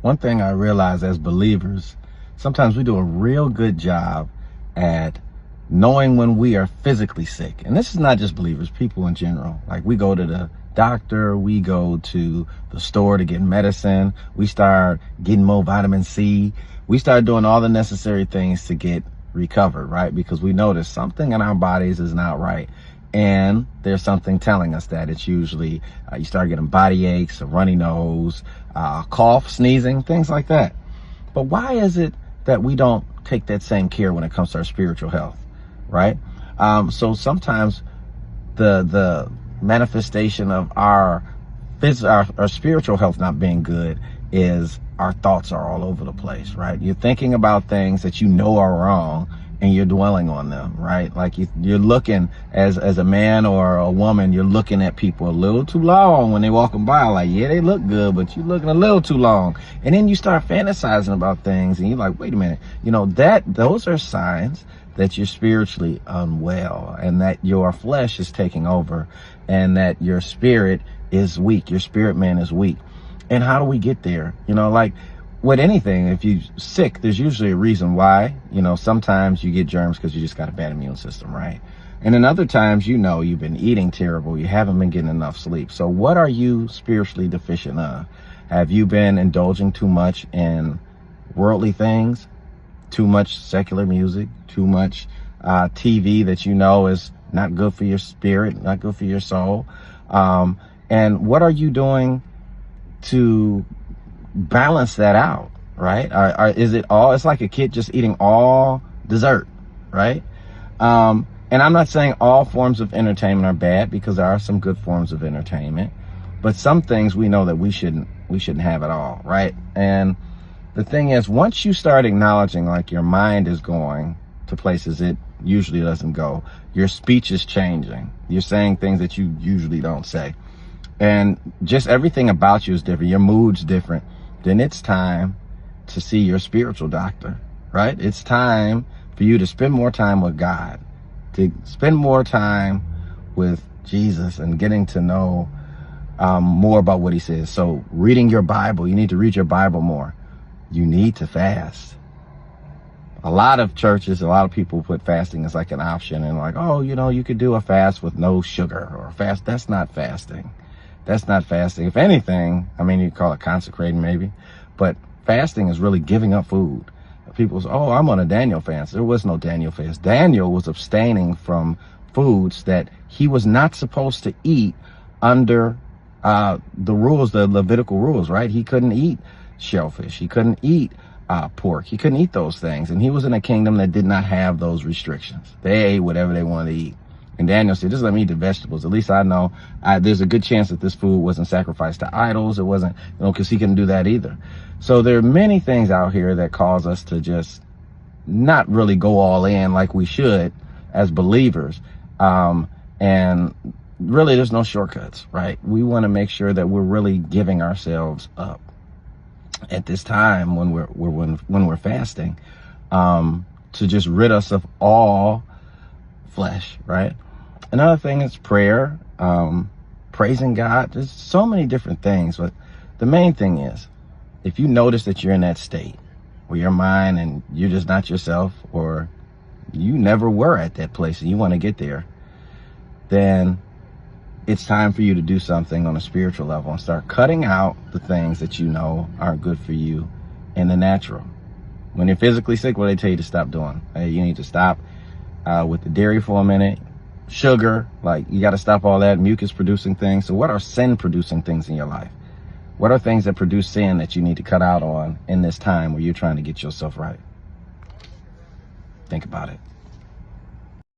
One thing I realize as believers, sometimes we do a real good job at knowing when we are physically sick. And this is not just believers, people in general. Like, we go to the doctor, we go to the store to get medicine, we start getting more vitamin C, we start doing all the necessary things to get recovered, right? Because we notice something in our bodies is not right. And there's something telling us that. It's usually you start getting body aches, a runny nose, cough, sneezing, things like that. But why is it that we don't take that same care when it comes to our spiritual health, right? So sometimes the manifestation of our spiritual health not being good is our thoughts are all over the place, right? You're thinking about things that you know are wrong, and you're dwelling on them, right? Like you're looking as a man or a woman, you're looking at people a little too long when they're walking by. Like, yeah, they look good, but you're looking a little too long. And then you start fantasizing about things, and you're like, wait a minute, those are signs that you're spiritually unwell, and that your flesh is taking over, and that your spirit is weak. Your spirit man is weak. And how do we get there? Like with anything, if you're sick, there's usually a reason why. Sometimes you get germs because you just got a bad immune system, right? And then other times, you've been eating terrible, you haven't been getting enough sleep. So what are you spiritually deficient of? Have you been indulging too much in worldly things, too much secular music, too much TV that is not good for your spirit, not good for your soul? And what are you doing to balance that out, right? Is it all, it's like a kid just eating all dessert, right? And I'm not saying all forms of entertainment are bad, because there are some good forms of entertainment, but some things we know that we shouldn't have at all, right? And the thing is, once you start acknowledging like your mind is going to places it usually doesn't go, your speech is changing, you're saying things that you usually don't say, and just everything about you is different, your mood's different, then it's time to see your spiritual doctor, right? It's time for you to spend more time with God, to spend more time with Jesus and getting to know more about what he says. So reading your Bible, you need to read your Bible more. You need to fast. A lot of churches, a lot of people put fasting as like an option, and like, oh, you could do a fast with no sugar, or a fast. That's not fasting. That's not fasting. If anything, you call it consecrating maybe, but fasting is really giving up food. People say, oh, I'm on a Daniel fast. There was no Daniel fast. Daniel was abstaining from foods that he was not supposed to eat under the rules, the Levitical rules, right? He couldn't eat shellfish. He couldn't eat pork. He couldn't eat those things. And he was in a kingdom that did not have those restrictions. They ate whatever they wanted to eat. And Daniel said, just let me eat the vegetables. At least I know there's a good chance that this food wasn't sacrificed to idols. It wasn't, because he couldn't do that either. So there are many things out here that cause us to just not really go all in like we should as believers. And really, there's no shortcuts, right? We want to make sure that we're really giving ourselves up at this time when we're fasting, to just rid us of all flesh, right? Another thing is prayer, praising God. There's so many different things, but the main thing is, if you notice that you're in that state where your mind and you're just not yourself, or you never were at that place and you want to get there, then it's time for you to do something on a spiritual level and start cutting out the things that aren't good for you in the natural. When you're physically sick, what do they tell you to stop doing? Hey, you need to stop with the dairy for a minute, sugar, like you got to stop all that, mucus producing things. So what are sin producing things in your life? What are things that produce sin that you need to cut out on in this time where you're trying to get yourself right? Think about it.